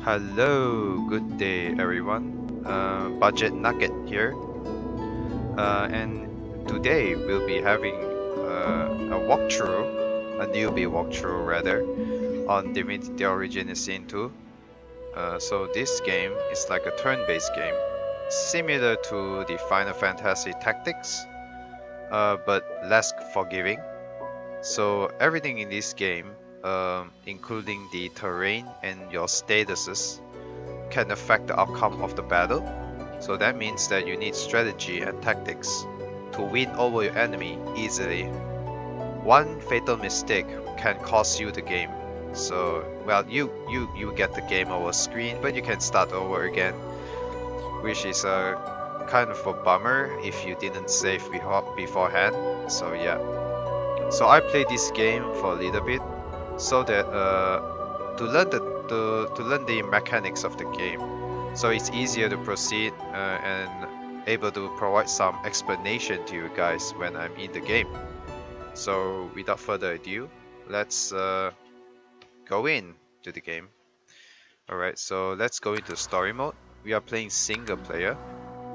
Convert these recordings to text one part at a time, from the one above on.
Hello, good day everyone. Budget Nugget here, and today we'll be having a walkthrough, a newbie walkthrough rather, on Divinity Original Sin II. So this game is like a turn-based game, similar to the Final Fantasy Tactics, but less forgiving. So everything in this game, including the terrain and your statuses, can affect the outcome of the battle. So that means that you need strategy and tactics to win over your enemy easily. One fatal mistake can cost you the game. So, well, you get the game over screen, but you can start over again, which is a kind of a bummer if you didn't save beforehand. So yeah. So I played this game for a little bit, so that to learn the mechanics of the game, so it's easier to proceed and able to provide some explanation to you guys when I'm in the game. So without further ado, let's go in to the game. Alright, so let's go into story mode. We are playing single player.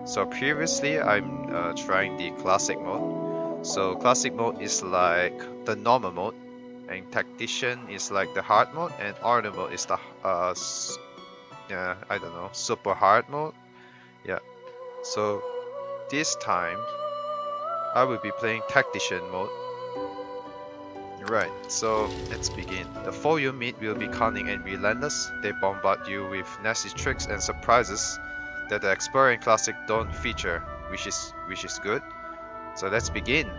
So previously I'm trying the classic mode. So classic mode is like the normal mode, and Tactician is like the hard mode, and order mode is the I don't know, super hard mode. Yeah. So this time I will be playing Tactician mode. Right, so let's begin. The foe you meet will be cunning and relentless. They bombard you with nasty tricks and surprises that the Explorer and Classic don't feature, which is good. So let's begin.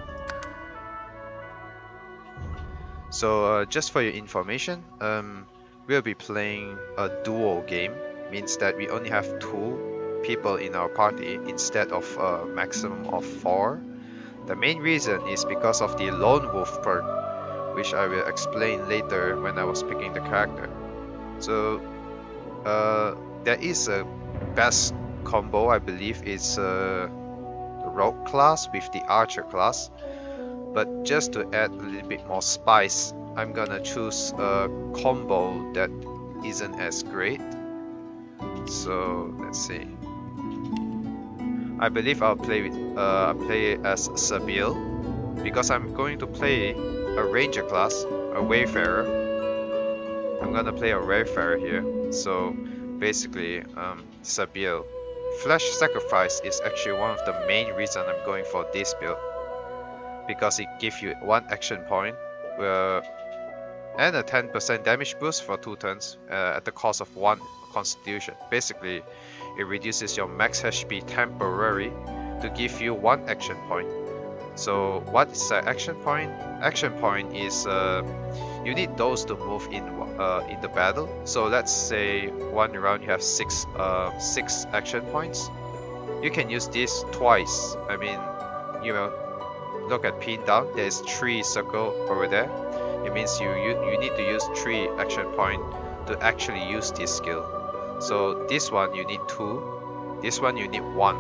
So just for your information, we'll be playing a duo game. Means that we only have 2 people in our party instead of a maximum of 4. The main reason is because of the lone wolf perk, which I will explain later when I was picking the character. So there is a best combo, I believe it's the rogue class with the archer class, but just to add a little bit more spice, I'm gonna choose a combo that isn't as great. So let's see. I believe I'll play as Sebille, because I'm going to play a ranger class, a wayfarer. I'm gonna play a wayfarer here. So basically, Sebille. Flesh Sacrifice is actually one of the main reasons I'm going for this build, because it gives you 1 action point and a 10% damage boost for 2 turns at the cost of 1 constitution. Basically, it reduces your max HP temporarily to give you 1 action point. So what is an action point? Action point is you need those to move in the battle. So let's say 1 round you have 6 action points. You can use this twice. I mean, you know, look at pin down. There's 3 circle over there. It means you need to use 3 action point to actually use this skill. So this one you need 2. This one you need 1.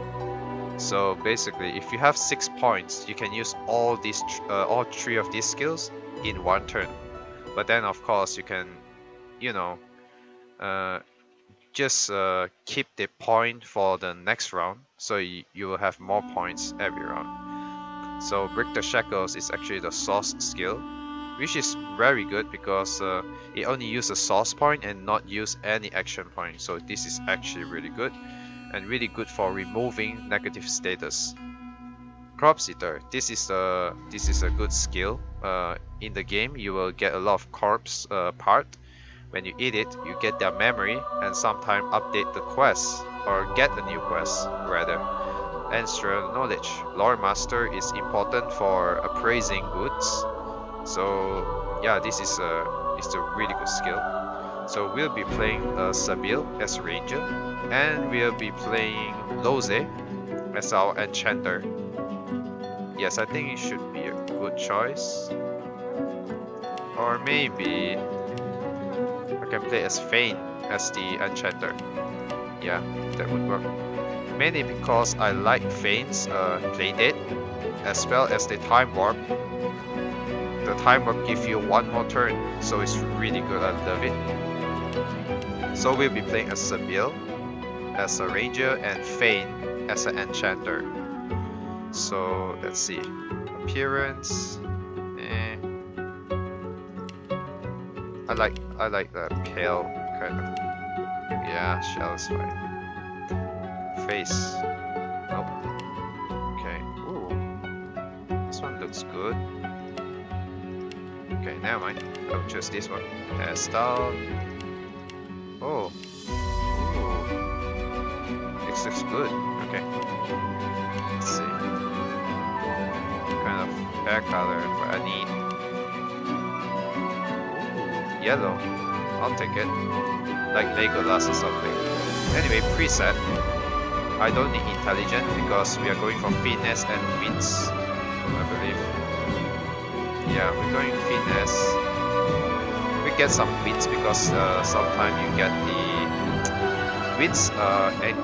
So basically, if you have 6 points, you can use all 3 of these skills in 1 turn. But then of course you can, you know, just keep the point for the next round, so you will have more points every round. So Break the Shackles is actually the source skill, which is very good because it only uses source point and not use any action point. So this is actually really good, and really good for removing negative status. Corpse Eater. This is a good skill. In the game, you will get a lot of corpse part. When you eat it, you get their memory and sometimes update the quest or get a new quest rather. Ancestral Knowledge. Lore Master is important for appraising goods. So yeah, this is a really good skill. So we'll be playing Sebille as Ranger, and we'll be playing Loze as our Enchanter. Yes, I think it should be a good choice. Or maybe I can play as Fane as the Enchanter. Yeah, that would work. Mainly because I like Fane's playdate, as well as the Time Warp. The Time Warp gives you 1 more turn, so it's really good, I love it. So we'll be playing as Sebille as a ranger and Fane as an enchanter. So let's see. Appearance. I like the pale kind of. Yeah, shell is fine. Face. Nope. Okay. Ooh. This one looks good. Okay, never mind. I'll choose this one. Hairstyle. Oh. Ooh. This looks good. Okay. Let's see. What kind of hair color do I need? Ooh, yellow. I'll take it. Like Legolas or something. Anyway, preset. I don't need intelligent because we are going for finesse and wits, I believe. Yeah, we're going finesse. We get some wits because sometimes you get the wits and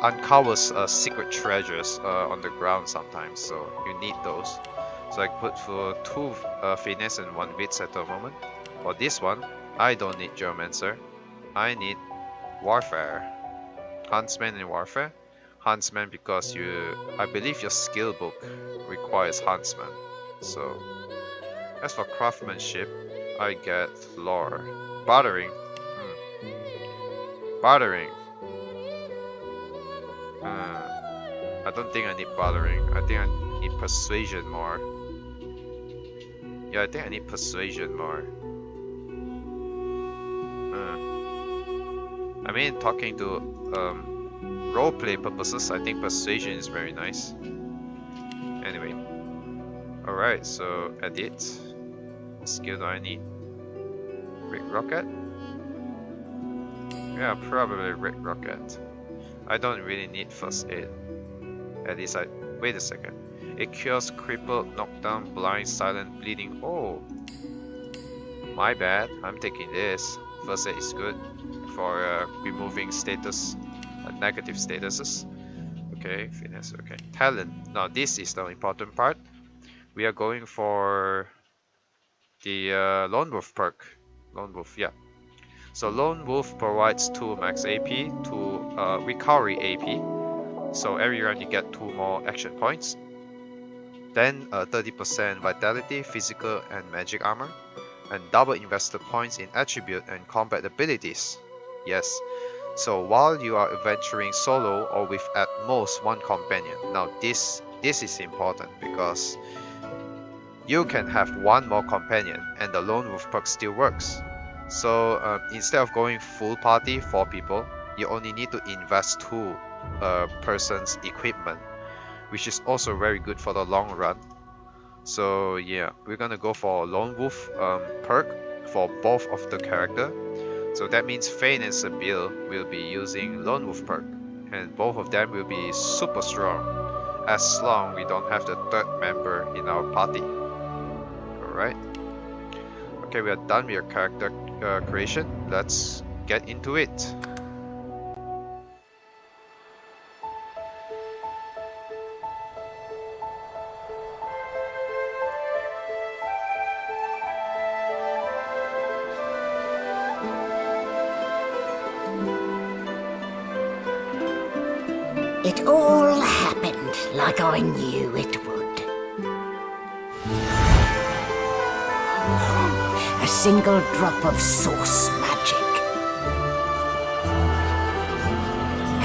uncovers secret treasures on the ground sometimes, so you need those. So I put for 2 finesse and 1 wits at the moment. For this one, I don't need geomancer. I need warfare, huntsman and warfare. Huntsman because I believe your skill book requires huntsman. So as for craftsmanship, I get lore. Bartering. Bartering. I don't think I need bartering. I think I need persuasion more. Yeah, I think I need persuasion more. I mean, talking to roleplay purposes, I think persuasion is very nice. Anyway, alright, so edit. What skill do I need? Rig rocket? Yeah, probably rig rocket. I don't really need first aid. At least wait a second. It cures crippled, knocked down, blind, silent, bleeding. Oh, my bad. I'm taking this. First aid is good for removing status, negative statuses. Okay, finesse. Okay, talent. Now this is the important part. We are going for the Lone Wolf perk. Lone Wolf, yeah. So Lone Wolf provides 2 max AP, 2 recovery AP. So every round you get 2 more action points. Then 30% vitality, physical and magic armor, and double invested points in attribute and combat abilities. Yes. So while you are adventuring solo or with at most 1 companion. Now this is important because you can have 1 more companion and the Lone Wolf perk still works. So instead of going full party 4 people, you only need to invest 2 persons equipment, which is also very good for the long run. So yeah, we're gonna go for Lone Wolf perk for both of the character. So that means Fane and Sebille will be using Lone Wolf perk, and both of them will be super strong as long we don't have the 3rd member in our party. Alright. Okay, we are done with your character creation. Let's get into it. It all happened like I knew it would. A single drop of source magic.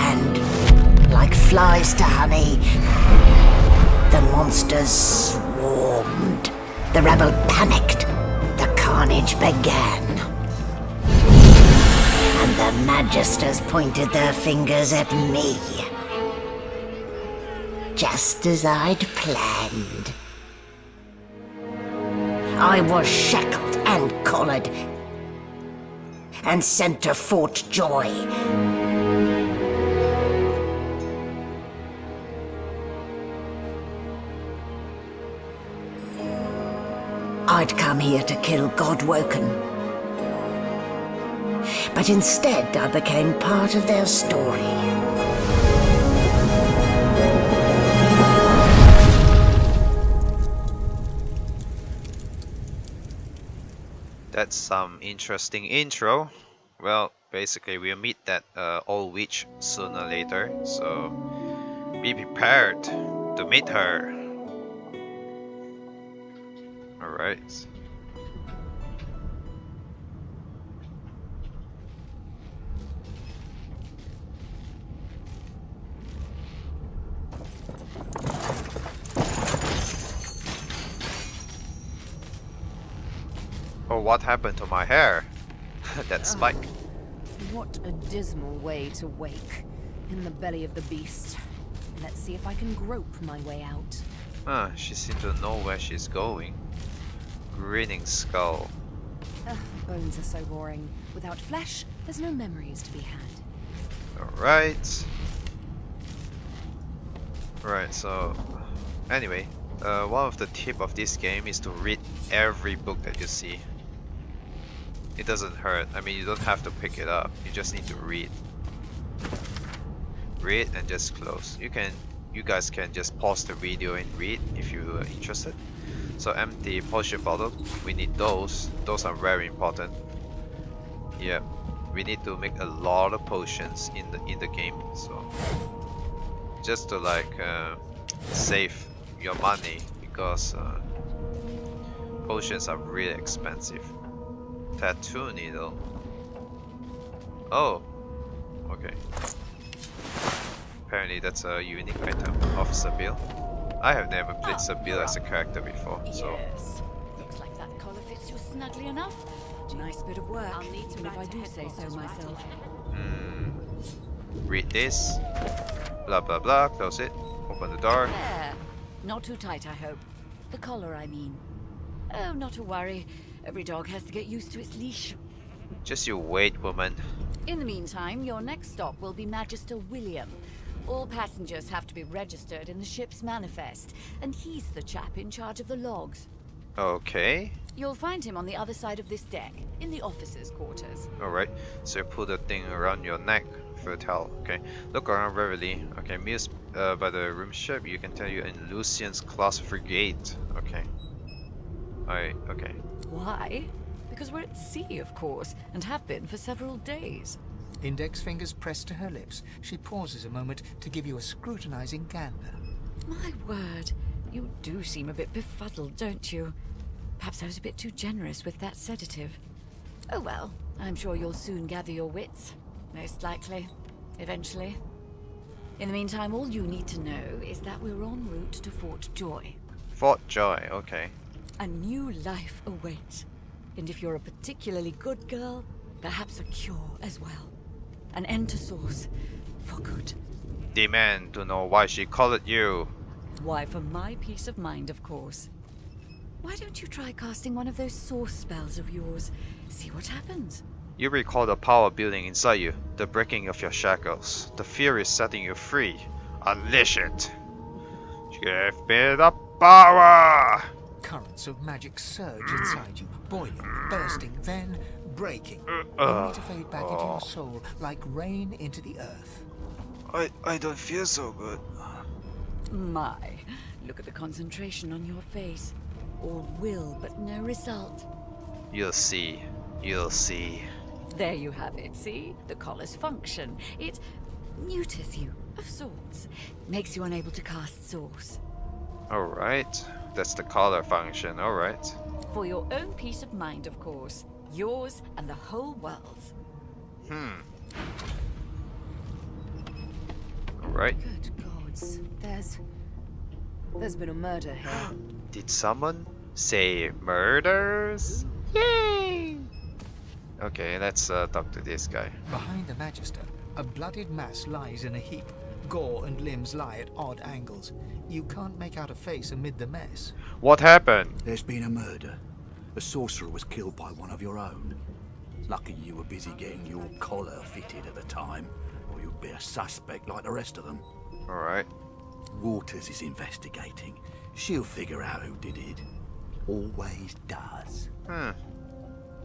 And, like flies to honey, the monsters swarmed. The rebel panicked. The carnage began. And the Magisters pointed their fingers at me. Just as I'd planned. I was shackled and collared, and sent to Fort Joy. I'd come here to kill Godwoken, but instead I became part of their story. That's some interesting intro. Well, basically we'll meet that old witch sooner or later, so be prepared to meet her. Alright. Oh, what happened to my hair? That spike. What a dismal way to wake. In the belly of the beast. Let's see if I can grope my way out. She seems to know where she's going. Grinning skull. Bones are so boring. Without flesh, there's no memories to be had. Alright. Right, so anyway, one of the tip of this game is to read every book that you see. It doesn't hurt. I mean, you don't have to pick it up. You just need to read. Read and just close. You guys can just pause the video and read if you are interested. So empty potion bottle. We need those. Those are very important. Yeah, we need to make a lot of potions in the game. So just to like save your money because potions are really expensive. Tattoo needle. Oh, okay. Apparently that's a unique item of Sebille. I have never played Sebille as a character before, so. Yes. Looks like that collar fits you snugly enough. Nice bit of work. I'll need to if I do say so myself. Read this. Blah blah blah. Close it. Open the door. There. Not too tight, I hope. The collar, I mean. Oh, not to worry. Every dog has to get used to its leash. Just you wait, woman. In the meantime, your next stop will be Magister William. All passengers have to be registered in the ship's manifest, and he's the chap in charge of the logs. Okay. You'll find him on the other side of this deck, in the officers' quarters. Alright. So you put the thing around your neck for tell. Okay. Look around warily. Okay. Amused by the room shape, you can tell you're in Lucian's class frigate. Okay. Okay. Why? Because we're at sea, of course, and have been for several days. Index fingers pressed to her lips, she pauses a moment to give you a scrutinizing gander. My word, you do seem a bit befuddled, don't you? Perhaps I was a bit too generous with that sedative. Oh well, I'm sure you'll soon gather your wits. Most likely. Eventually. In the meantime, all you need to know is that we're en route to Fort Joy. Fort Joy, okay. A new life awaits. And if you're a particularly good girl, perhaps a cure as well. An end to Source. For good. Demand to know why she called you. Why, for my peace of mind, of course. Why don't you try casting one of those Source spells of yours? See what happens. You recall the power building inside you, the breaking of your shackles, the fury setting you free. Unleash it. Give me the power! Currents of magic surge inside you, boiling, bursting, then breaking, only to fade back into your soul like rain into the earth. I don't feel so good. My, look at the concentration on your face. All will, but no result. You'll see. You'll see. There you have it, see? The collar's function. It neuters you, of sorts. Makes you unable to cast Source. Alright. That's the collar function, alright. For your own peace of mind, of course. Yours and the whole world's. Alright. Good gods. There's been a murder here. Did someone say murders? Yay! Okay, let's talk to this guy. Behind the Magister, a bloodied mass lies in a heap. Gore and limbs lie at odd angles. You can't make out a face amid the mess. What happened? There's been a murder. A sorcerer was killed by one of your own. Lucky you were busy getting your collar fitted at the time, or you'd be a suspect like the rest of them. Alright. Waters is investigating. She'll figure out who did it. Always does.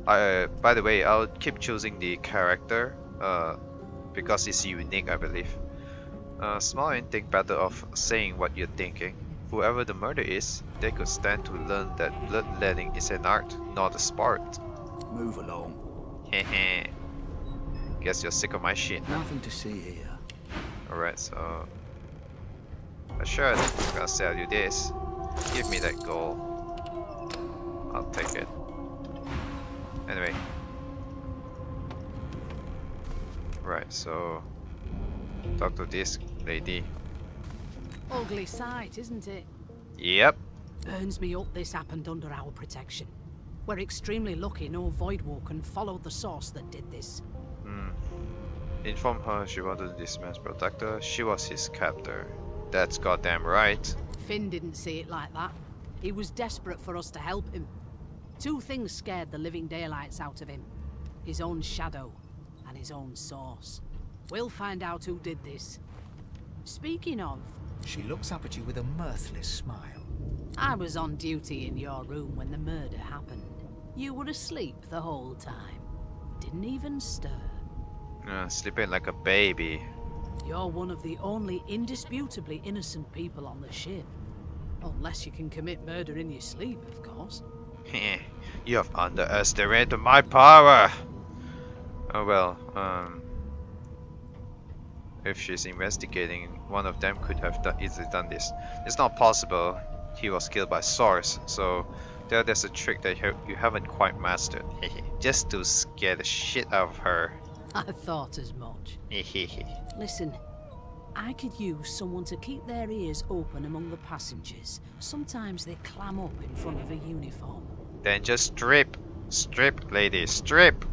By the way, I'll keep choosing the character, because it's unique, I believe. Small and think better of saying what you're thinking. Whoever the murder is, they could stand to learn that bloodletting is an art, not a sport. Move along. Hehe. Guess you're sick of my shit. Nothing to see here. Alright, so... Sure, I'm gonna sell you this. Give me that gold. I'll take it. Anyway. Right, so... Talk to this lady. Ugly sight, isn't it? Yep. Burns me up this happened under our protection. We're extremely lucky no Voidwalker followed the source that did this. Inform her she wanted this man's protector. She was his captor. That's goddamn right. Finn didn't see it like that. He was desperate for us to help him. Two things scared the living daylights out of him. His own shadow and his own source. We'll find out who did this. Speaking of... She looks up at you with a mirthless smile. I was on duty in your room when the murder happened. You were asleep the whole time. Didn't even stir. Sleeping like a baby. You're one of the only indisputably innocent people on the ship. Unless you can commit murder in your sleep, of course. You have underestimated my power! Oh well, if she's investigating, one of them could have easily done this. It's not possible. He was killed by Source, so there's a trick that you haven't quite mastered. Just to scare the shit out of her. I thought as much. Listen, I could use someone to keep their ears open among the passengers. Sometimes they clam up in front of a uniform. Then just strip. Strip, lady, strip!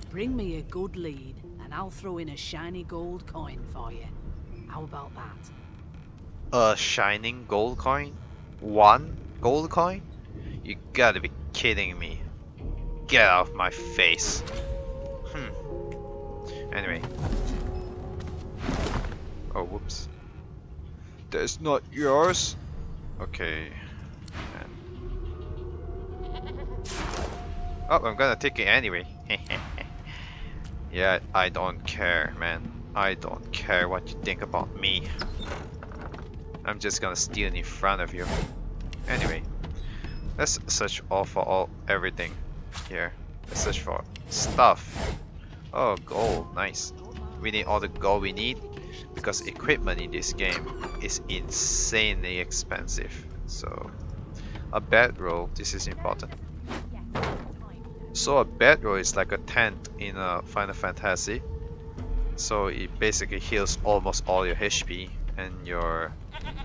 Bring me a good lead, and I'll throw in a shiny gold coin for you. How about that? A shining gold coin? 1 gold coin? You gotta be kidding me. Get out of my face. Anyway. Oh, whoops. That's not yours? Okay. Oh, I'm gonna take it anyway. Yeah, I don't care, man. I don't care what you think about me. I'm just gonna steal in front of you. Anyway, let's search for everything here. Let's search for stuff. Oh, gold, nice. We need all the gold we need because equipment in this game is insanely expensive. So, a bedroll, this is important. So a bedroll is like a tent in a Final Fantasy. So it basically heals almost all your HP and your,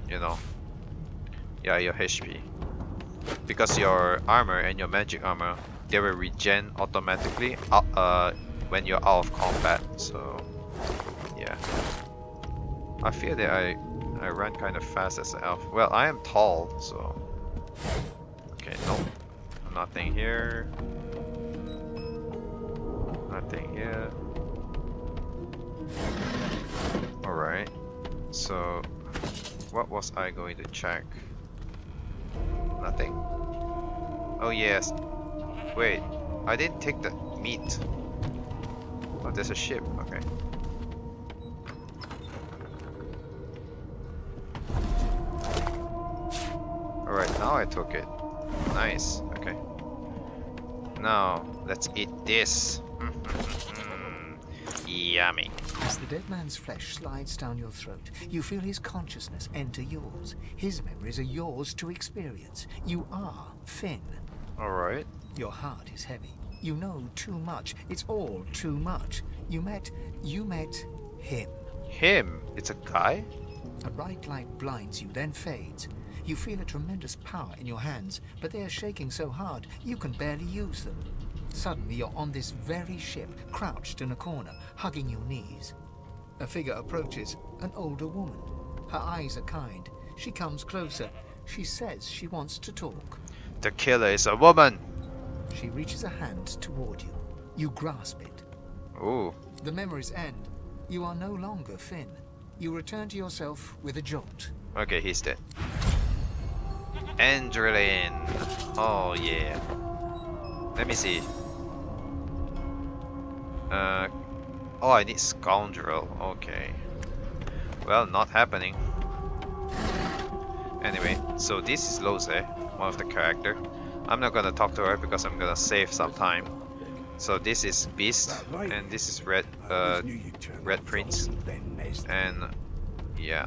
your HP. Because your armor and your magic armor, they will regen automatically when you're out of combat. So yeah, I feel that I run kind of fast as an elf. Well, I am tall, so okay. Nope, nothing here. Nothing here. Alright, so what was I going to check? Nothing? Oh yes. Wait, I didn't take the meat. Oh, there's a ship, okay. Alright, now I took it. Nice, okay. Now, let's eat this. Yummy. As the dead man's flesh slides down your throat, you feel his consciousness enter yours. His memories are yours to experience. You are Finn. Alright. Your heart is heavy. You know too much. It's all too much. You met him. Him? It's a guy? A bright light blinds you, then fades. You feel a tremendous power in your hands, but they are shaking so hard you can barely use them. Suddenly you're on this very ship, crouched in a corner, hugging your knees. A figure approaches, an older woman. Her eyes are kind. She comes closer. She says she wants to talk. The killer is a woman! She reaches a hand toward you. You grasp it. Ooh. The memories end. You are no longer Finn. You return to yourself with a jolt. Okay, he's dead. Andrelin! Oh yeah. Let me see. Oh, I need scoundrel. Okay. Well, not happening. Anyway, so this is Lose, one of the character. I'm not gonna talk to her because I'm gonna save some time. So this is Beast, and this is Red Prince, and yeah,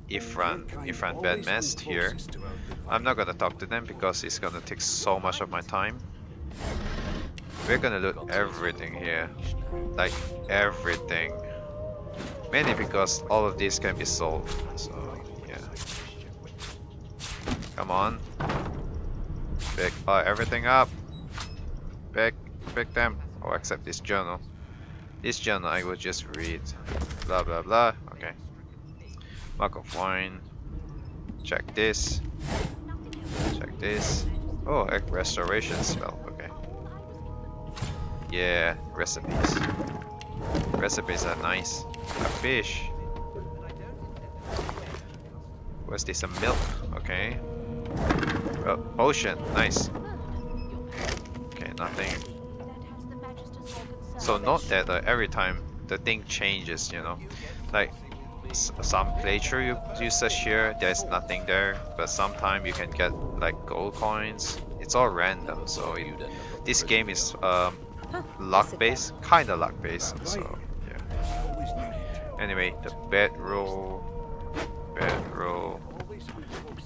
Ifran Ben Mest here. I'm not gonna talk to them because it's gonna take so much of my time. We're gonna loot everything here, like everything. Mainly because all of these can be sold. So yeah. Come on. Pick everything up. Pick them. Oh, except this journal. This journal I will just read. Blah blah blah. Okay. Mug of wine. Check this. Check this. Oh, egg restoration spell. Okay. Yeah, recipes. Recipes are nice. A fish. What's this? A milk. Okay. Potion. Nice. Okay, nothing. So note that every time the thing changes, you know, like some playthrough usage here, there's nothing there, but sometimes you can get like gold coins. It's all random, so this game is luck based, kind of luck based. So yeah. Anyway, the bedroll.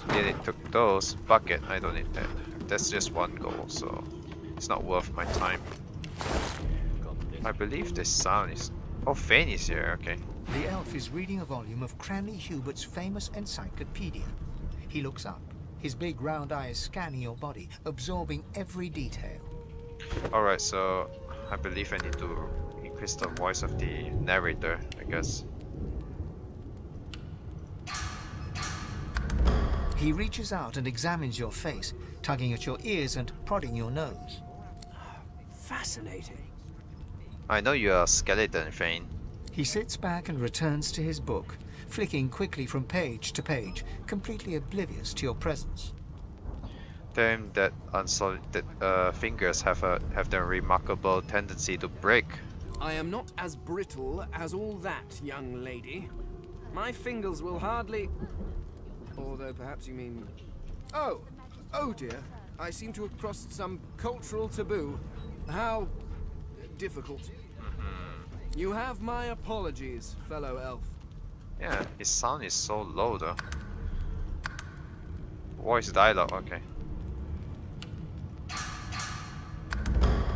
Yeah, they took those. Bucket, I don't need that. That's just one goal, so it's not worth my time. I believe the sound is... Oh, Fane is here, okay. The elf is reading a volume of Cranley Hubert's famous encyclopedia. He looks up, his big round eyes scanning your body, absorbing every detail. Alright, so I believe I need to increase the voice of the narrator, I guess. He reaches out and examines your face, tugging at your ears and prodding your nose. Fascinating. I know you're a skeleton, Fane. He sits back and returns to his book, flicking quickly from page to page, completely oblivious to your presence. Damn, that unsolid fingers have the remarkable tendency to break. I am not as brittle as all that, young lady. My fingers will hardly... Although perhaps you mean... Oh dear. I seem to have crossed some cultural taboo. How difficult. You have my apologies, fellow elf. Yeah, his sound is so low though. Voice dialogue, okay.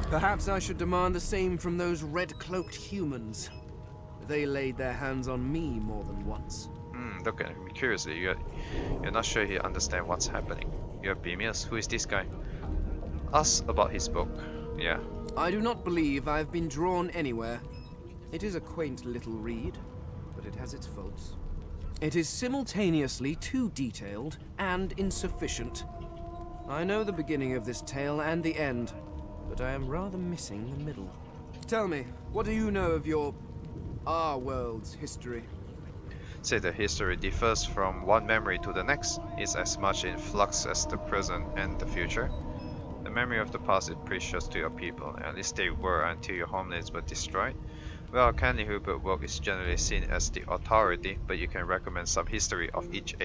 Perhaps I should demand the same from those red-cloaked humans. They laid their hands on me more than once. Look at me curiously. You're not sure he understands what's happening. You're Beamius. Who is this guy? Ask about his book. Yeah. I do not believe I've been drawn anywhere. It is a quaint little read, but it has its faults. It is simultaneously too detailed and insufficient. I know the beginning of this tale and the end, but I am rather missing the middle. Tell me, what do you know of our world's history? Say the history differs from one memory to the next. It's as much in flux as the present and the future. The memory of the past is precious to your people, at least they were until your homelands were destroyed. Well, Cranley Hubert's work is generally seen as the authority, but you can recommend some history of each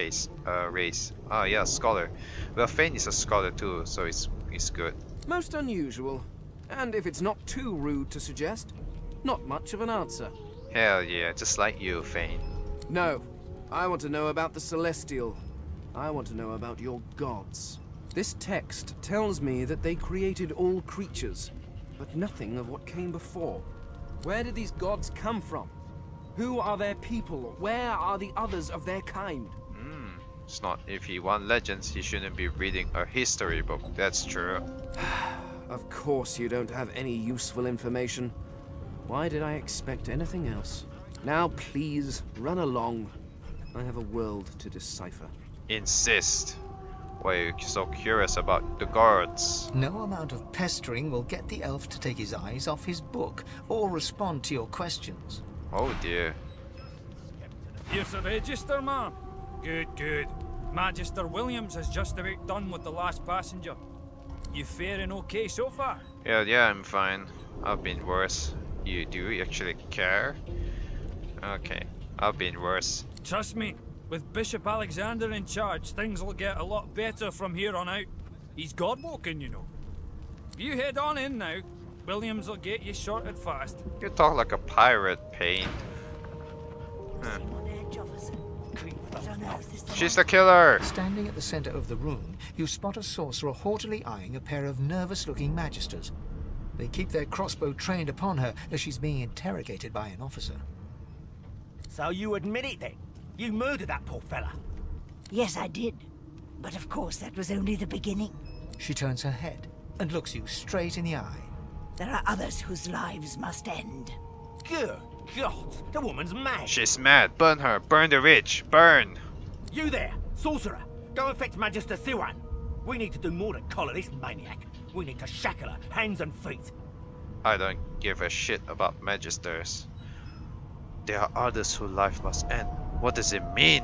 race. Ah, yeah, scholar. Well, Fane is a scholar too, so it's good. Most unusual. And if it's not too rude to suggest, not much of an answer. Hell yeah, just like you, Fane. No, I want to know about the Celestial. I want to know about your gods. This text tells me that they created all creatures, but nothing of what came before. Where did these gods come from? Who are their people? Where are the others of their kind? It's not. If he wants legends, he shouldn't be reading a history book. That's true. Of course you don't have any useful information. Why did I expect anything else? Now please, run along. I have a world to decipher. Insist. Why are you so curious about the guards? No amount of pestering will get the elf to take his eyes off his book or respond to your questions. Oh dear. Here's the register, ma'am. Good. Magister Williams has just about done with the last passenger. You faring okay so far? Yeah, I'm fine. I've been worse. Do you actually care? Okay, I've been worse. Trust me, with Bishop Alexander in charge, things will get a lot better from here on out. He's God-walking, you know. You head on in now. Williams will get you sorted fast. You talk like a pirate, Payne. Huh. She's the killer! Standing at the center of the room, you spot a sorcerer haughtily eyeing a pair of nervous-looking magisters. They keep their crossbow trained upon her as she's being interrogated by an officer. So you admit it then? You murdered that poor fella? Yes, I did. But of course, that was only the beginning. She turns her head and looks you straight in the eye. There are others whose lives must end. Good God, the woman's mad. She's mad. Burn her. Burn the witch. Burn. You there, sorcerer. Go and fetch Magister Siwan. We need to do more than collar this maniac. We need to shackle her, hands and feet. I don't give a shit about Magisters. There are others whose life must end. What does it mean?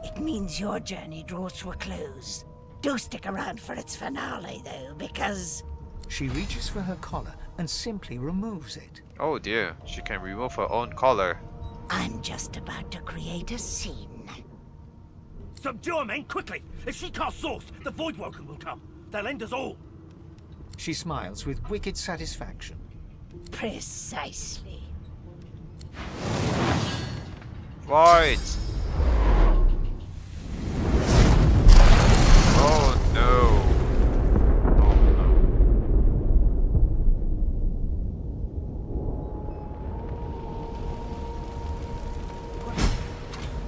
It means your journey draws to a close. Do stick around for its finale, though, because... She reaches for her collar and simply removes it. Oh dear, she can remove her own collar. I'm just about to create a scene. Subdue her, men, quickly! If she casts Source, the Voidwoken will come. They'll end us all. She smiles with wicked satisfaction. Precisely. Right. Oh no.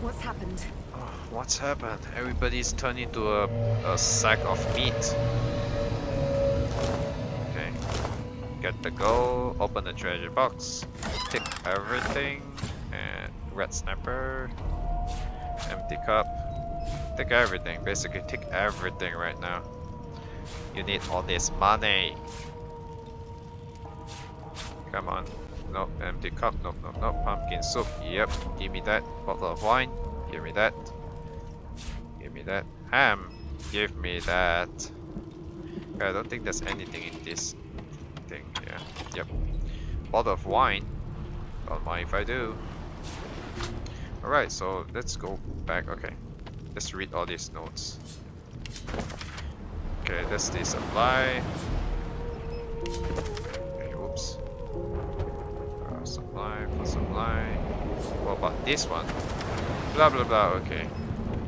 What's happened? What's happened? Everybody's turned into a sack of meat. Okay. Get the gold, open the treasure box, take everything, and red snapper, empty cup. Take everything, basically take everything right now. You need all this money. Come on. Nope, empty cup, nope, nope, nope. Pumpkin soup, yep, give me that. Bottle of wine, give me that. Give me that. Ham, give me that. Okay, I don't think there's anything in this thing, yeah. Yep. Bottle of wine. Don't mind if I do. Alright, so let's go back. Okay. Let's read all these notes. Okay, that's the supply. Okay, oops. Supply for supply. What about this one? Blah blah blah. Okay.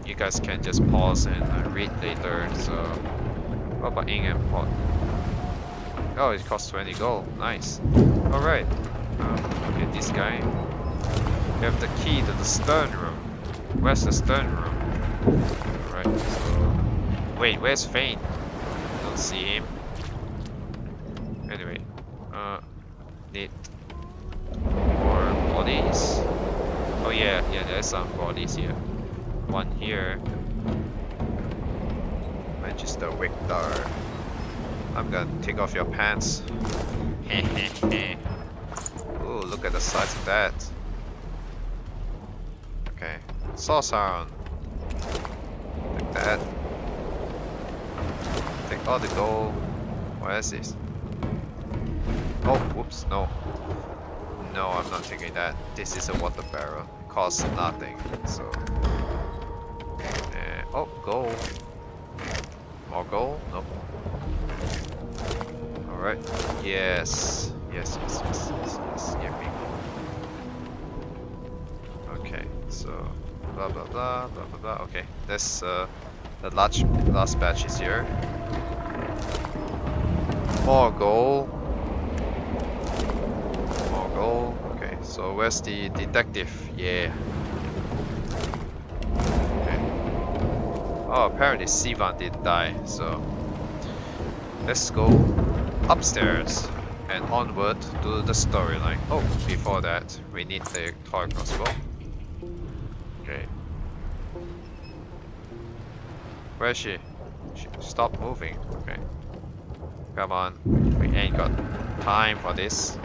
You guys can just pause and read later. So, what about ink and pot? Oh, it costs 20 gold. Nice. Alright. Okay, this guy. We have the key to the stern room. Where's the stern room? Alright, so... Wait, where's Fane? Don't see him. Anyway. Need more bodies. Oh yeah, there's some bodies here. One here. Magister Victor. I'm gonna take off your pants. Ooh, look at the size of that. Okay. Saw sound. Like that. Take all the gold. What is this? Oh, whoops, no. No, I'm not taking that. This is a water barrel. It costs nothing, so... oh, gold. More gold? Nope. Alright. Yes. Yes. Yeah, bingo. Okay, so... Blah blah blah, blah blah blah. Okay, this, the last batch is here. More gold. Okay, so where's the detective? Yeah. Okay. Oh, apparently Sivan did die, so let's go upstairs and onward to the storyline. Oh, before that, we need the toy crossbow. Okay. Where is she? Stop moving. Okay. Come on. We ain't got time for this.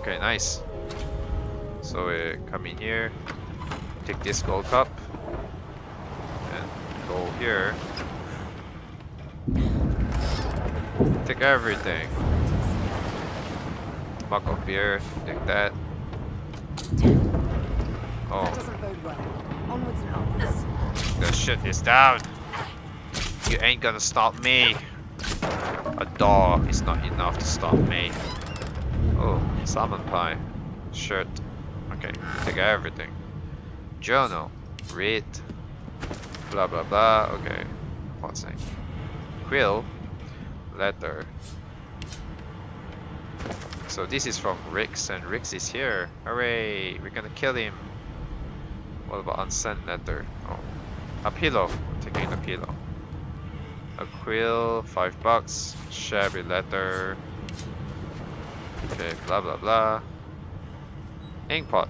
Okay, nice. So we come in here, take this gold cup, and go here. Take everything. Mug of beer, take that. Oh. That doesn't bode well. Onwards and upwards. The shit is down. You ain't gonna stop me. A door is not enough to stop me. Oh, salmon pie. Shirt. Okay, take everything. Journal. Read. Blah blah blah. Okay. What's next? Quill. Letter. So this is from Rix, and Rix is here. Hooray! We're gonna kill him. What about unsent letter? Oh, a pillow. I'm taking a pillow. A quill, $5. Shabby letter. Okay, blah blah blah. Ink pot.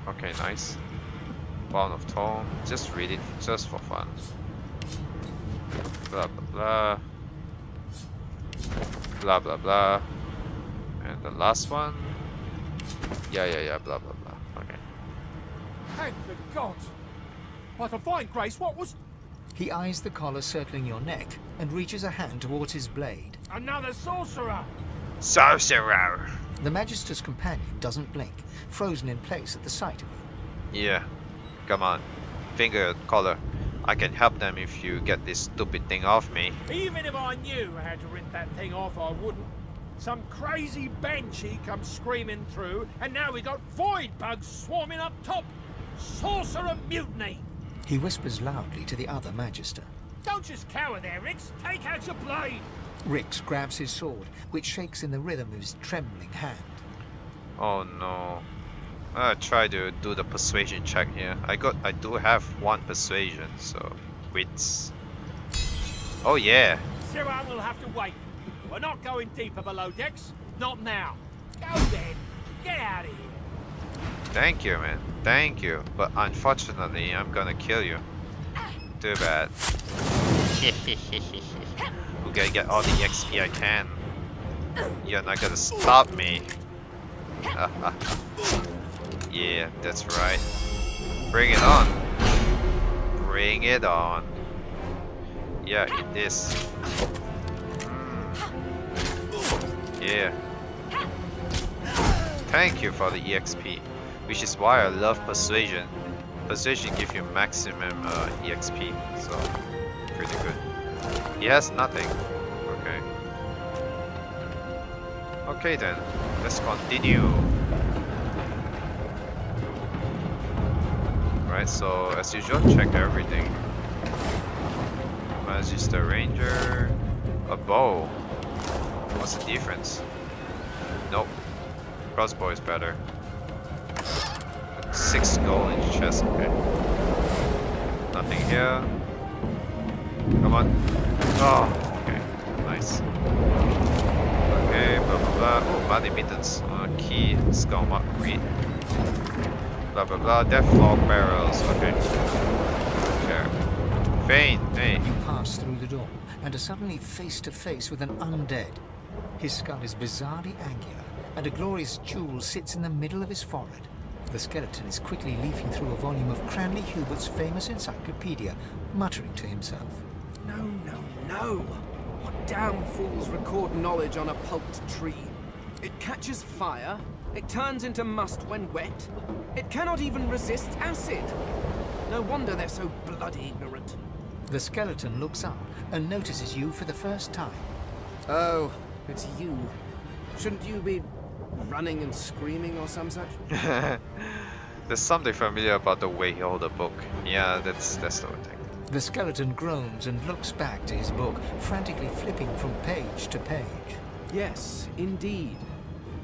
Okay, nice. Bound of tone. Just read it, just for fun. Blah blah blah. Blah blah blah. And the last one. Yeah. Blah blah blah. Okay. Thank the gods! By the fine grace, what was... He eyes the collar circling your neck and reaches a hand towards his blade. Another sorcerer! Sorcerer. The Magister's companion doesn't blink, frozen in place at the sight of you. Yeah. Come on. Finger collar. I can help them if you get this stupid thing off me. Even if I knew how to rip that thing off, I wouldn't. Some crazy banshee comes screaming through, and now we got void bugs swarming up top. Sorcerer mutiny! He whispers loudly to the other Magister. Don't just cower there, Rix. Take out your blade. Rix grabs his sword, which shakes in the rhythm of his trembling hand. Oh no. I try to do the persuasion check here. I do have 1 persuasion, so wits. Oh yeah. Siwan will have to wait. We're not going deeper below decks. Not now. Go then. Get out of here. Thank you, man. Thank you. But unfortunately, I'm gonna kill you. Too bad. I'm gonna get all the XP I can. You're not gonna stop me. Yeah, that's right. Bring it on. Bring it on. Yeah, eat this. Yeah. Thank you for the EXP. Which is why I love Persuasion. Persuasion gives you maximum EXP, so pretty good. He has nothing. Okay. Okay then, let's continue. Right, so as usual, check everything. Magister Ranger, a bow. What's the difference? Nope. Crossbow is better. 6 gold in chest, okay. Nothing here. Come on. Oh, okay. Nice. Okay, blah blah blah. Oh, body mittens. Key, skull mark, read. Blah blah blah. Deathlock barrels, okay. Okay. Fane, hey. You pass through the door and are suddenly face to face with an undead. His skull is bizarrely angular, and a glorious jewel sits in the middle of his forehead. The skeleton is quickly leafing through a volume of Cranley Hubert's famous encyclopedia, muttering to himself. No. What damn fools record knowledge on a pulped tree? It catches fire, it turns into must when wet, it cannot even resist acid. No wonder they're so bloody ignorant. The skeleton looks up and notices you for the first time. Oh, it's you. Shouldn't you be running and screaming or some such? There's something familiar about the way he holds the book. Yeah, that's the thing. The skeleton groans and looks back to his book, frantically flipping from page to page. Yes, indeed.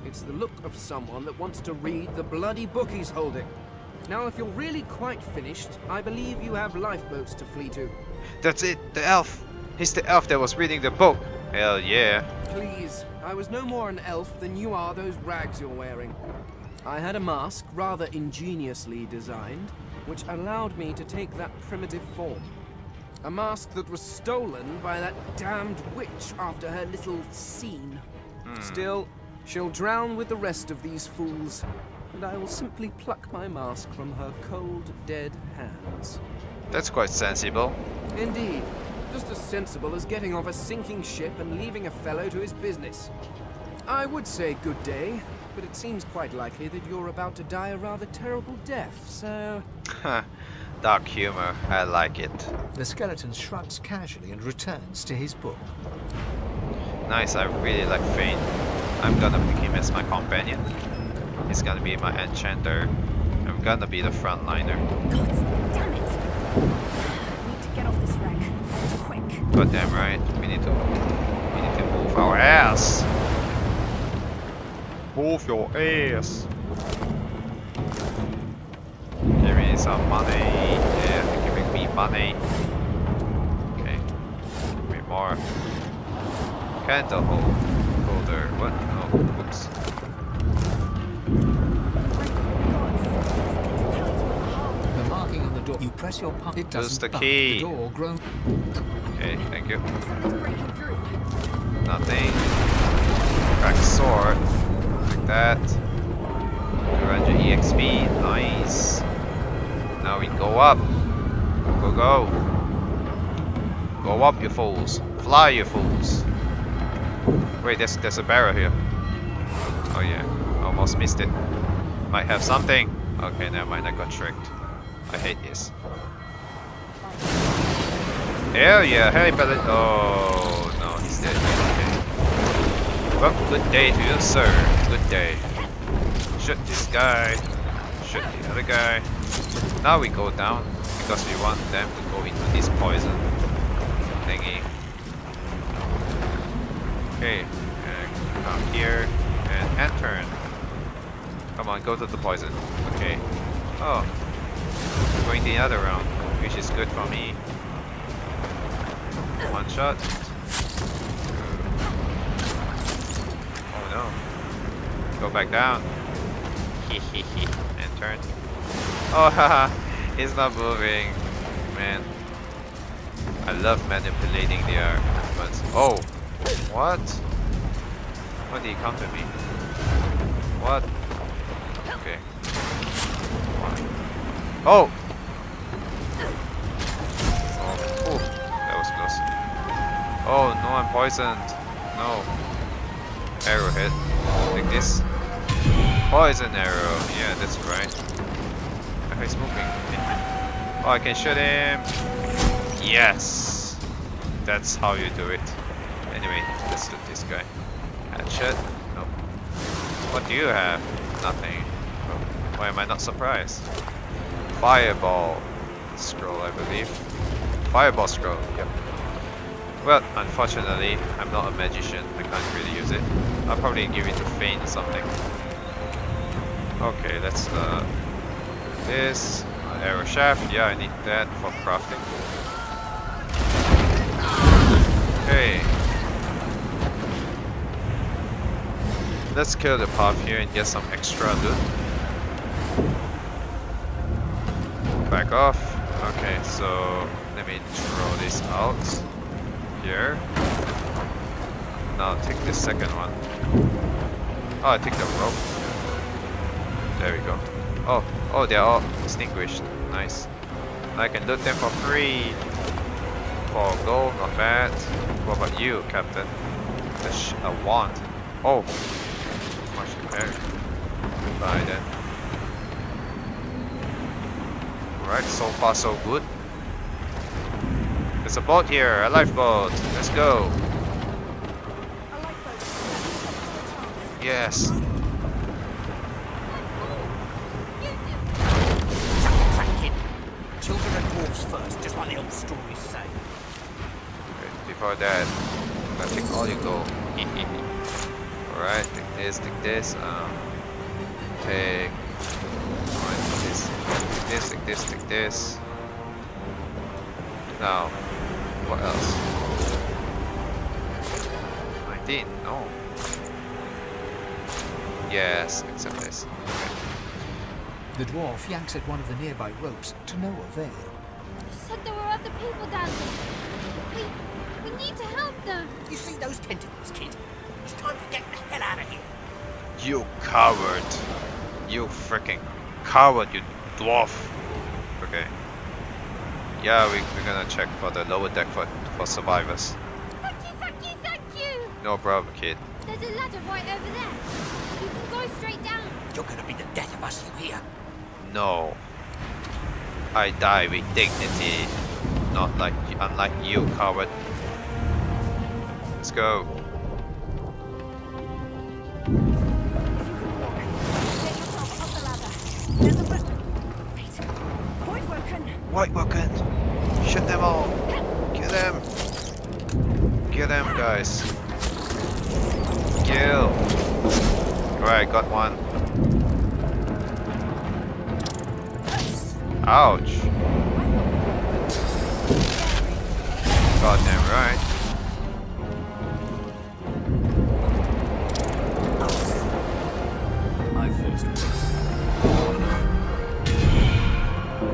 It's the look of someone that wants to read the bloody book he's holding. Now, if you're really quite finished, I believe you have lifeboats to flee to. That's it, the elf. He's the elf that was reading the book. Hell yeah. Please, I was no more an elf than you are those rags you're wearing. I had a mask, rather ingeniously designed, which allowed me to take that primitive form. A mask that was stolen by that damned witch after her little scene. Still, she'll drown with the rest of these fools, and I will simply pluck my mask from her cold, dead hands. That's quite sensible. Indeed. Just as sensible as getting off a sinking ship and leaving a fellow to his business. I would say good day, but it seems quite likely that you're about to die a rather terrible death, so... Dark humor, I like it. The skeleton shrugs casually and returns to his book. nice. I really like Fane. I'm gonna pick him as my companion. He's gonna be my Enchanter. I'm gonna be the frontliner. God damn it! I need to get off this wreck. Quick. God damn right. We need to move our ass. Move your ass. Give me some money. Yeah, they're giving me money. Okay. Give me more. Candle holder. What? Oh, whoops. The marking on the door. You press your palm. It Use doesn't the bump. key. The door grows. Okay, thank you. Something's breaking through. Nothing. Crack sword. Like that. 200 EXP. Nice. Now we go up. Go, go. Go up, you fools. Fly, you fools. Wait, there's a barrel here. Oh yeah, almost missed it. Might have something. Okay, never mind, I got tricked. I hate this. Hell yeah, hey Bellet. Oh no, he's dead. Okay. Well, good day to you, sir. Good day. Shoot this guy. Shoot the other guy. Now we go down because we want them to go into this poison thingy. Okay, and come here and turn. Come on, go to the poison. Okay. Oh, going the other round, which is good for me. One shot. Oh no. Go back down. And turn. Oh haha, it's not moving. Man. I love manipulating the movements. Oh! What? What did he come to me? What? Okay. Oh! Oh, that was close. Oh no, I'm poisoned. No. Arrowhead. Like this. Poison arrow. Yeah, that's right. Oh, he's moving. Oh, I can shoot him. Yes. That's how you do it. Anyway, let's do this guy. Headshot. Nope. What do you have? Nothing. Oh, why am I not surprised? Fireball scroll, I believe. Fireball scroll. Yep. Well, unfortunately, I'm not a magician. I can't really use it. I'll probably give it to Fane or something. Okay, let's this arrow shaft. Yeah, I need that for crafting. Okay. Let's kill the path here and get some extra loot. Back off. Okay, so let me throw this out here. Now take the second one. Oh, I take the rope. There we go. Oh, they're all extinguished. Nice. I can loot them for free. For gold, not bad. What about you, Captain? A wand. Oh, much better. Goodbye then. Alright, so far so good. There's a boat here, a lifeboat. Let's go. Yes. Children and dwarfs first, just like the old stories say. Okay, before that, I'm gonna take all your gold. Alright, take this, take this. Take. Alright, take this, take this, take this. Now, what else? 19, no. Yes, except this. Okay. The dwarf yanks at one of the nearby ropes to no avail. You said there were other people down there. We need to help them. You see those tentacles, kid? It's time to get the hell out of here. You coward! You freaking coward, you dwarf! Okay. Yeah, we're gonna check for the lower deck for survivors. Thank you, thank you, thank you. No problem, kid. There's a ladder right over there. You can go straight down. You're gonna be the death of us, you hear? No. I die with dignity, not like unlike you, coward. Let's go. guys. Kill. Alright, got one. Ouch. Goddamn right.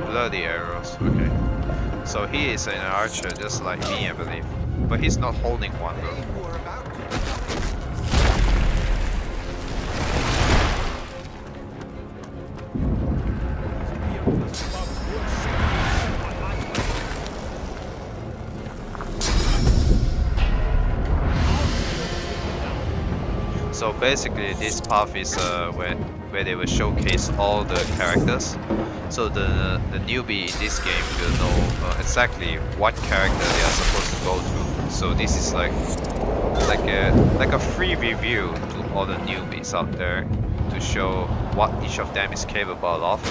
Bloody arrows, okay. So he is an archer just like me, I believe. But he's not holding one though. So basically this path is where they will showcase all the characters. So the newbie in this game will know exactly what character they are supposed to go through. So this is like a free review to all the newbies out there to show what each of them is capable of.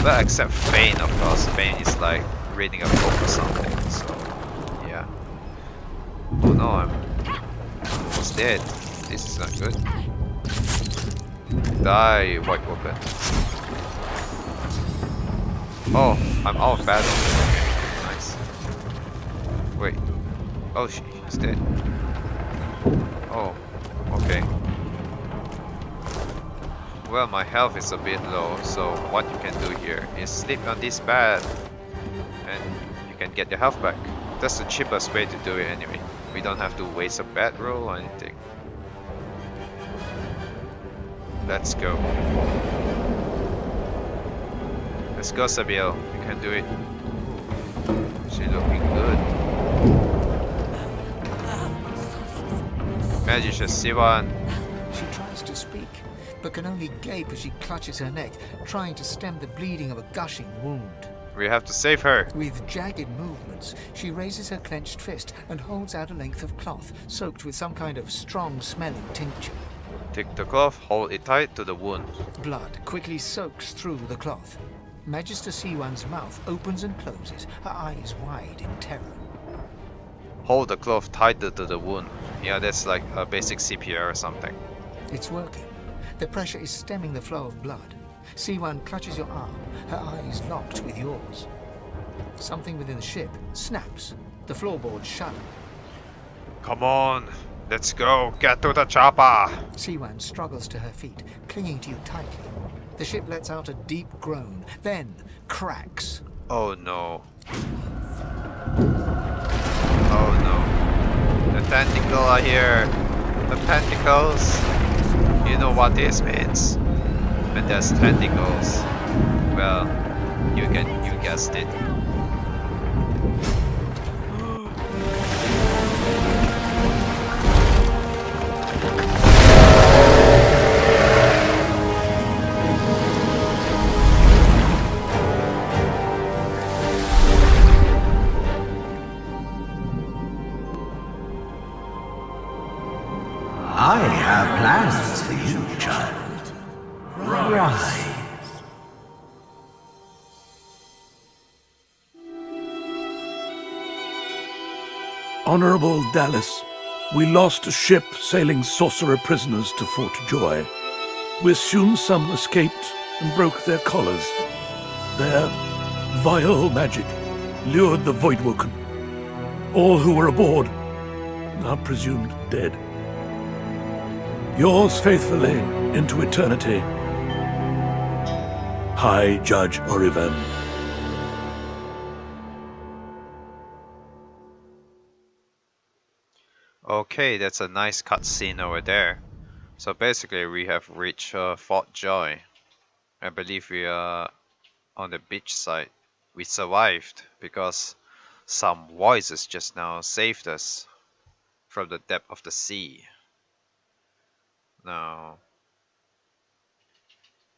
But except Fane, of course. Fane is like reading a book or something. So yeah. Oh no, I'm almost dead. This is not good. Die, white weapon. Oh, I'm out of battle. Okay, nice. Wait. Oh, she's dead. Oh, okay. Well, my health is a bit low, so what you can do here is sleep on this bed and you can get your health back. That's the cheapest way to do it anyway. We don't have to waste a bedroll or anything. Let's go. Let's go, Sebille. You can do it. She's looking good. Magister, Sivan. She tries to speak, but can only gape as she clutches her neck, trying to stem the bleeding of a gushing wound. We have to save her. With jagged movements, she raises her clenched fist and holds out a length of cloth, soaked with some kind of strong-smelling tincture. Take the cloth, hold it tight to the wound. Blood quickly soaks through the cloth. Magister Siwan's mouth opens and closes, her eyes wide in terror. Hold the cloth tighter to the wound. Yeah, that's like a basic CPR or something. It's working. The pressure is stemming the flow of blood. Siwan clutches your arm, her eyes locked with yours. Something within the ship snaps. The floorboards shudder. Come on, let's go. Get to the chopper. Siwan struggles to her feet, clinging to you tightly. The ship lets out a deep groan, then cracks. Oh no. Oh no. The tentacles are here. The tentacles. You know what this means. When there's tentacles, well, you guessed it. I have plans for you, child. Rise. Honorable Dallas, we lost a ship sailing sorcerer prisoners to Fort Joy. We assume some escaped and broke their collars. Their vile magic lured the Voidwoken. All who were aboard are presumed dead. Yours faithfully into eternity, High Judge Orivan. Okay, that's a nice cutscene over there. So basically we have reached Fort Joy. I believe we are on the beach side. We survived because some voices just now saved us from the depth of the sea. Now,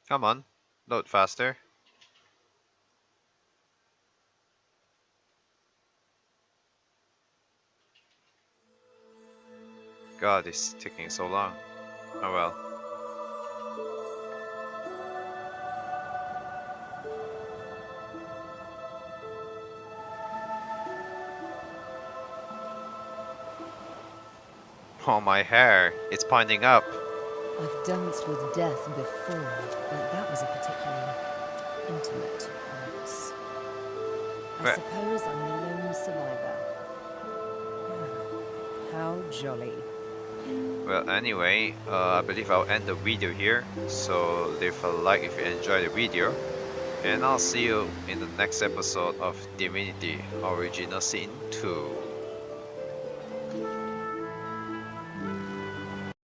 come on, load faster. God, it's taking so long. Oh well. Oh, my hair. It's pointing up. I've danced with death before, but that was a particularly intimate dance. I suppose I'm the lone survivor. How jolly. Well, anyway, I believe I'll end the video here. So leave a like if you enjoyed the video. And I'll see you in the next episode of Divinity Original Sin 2.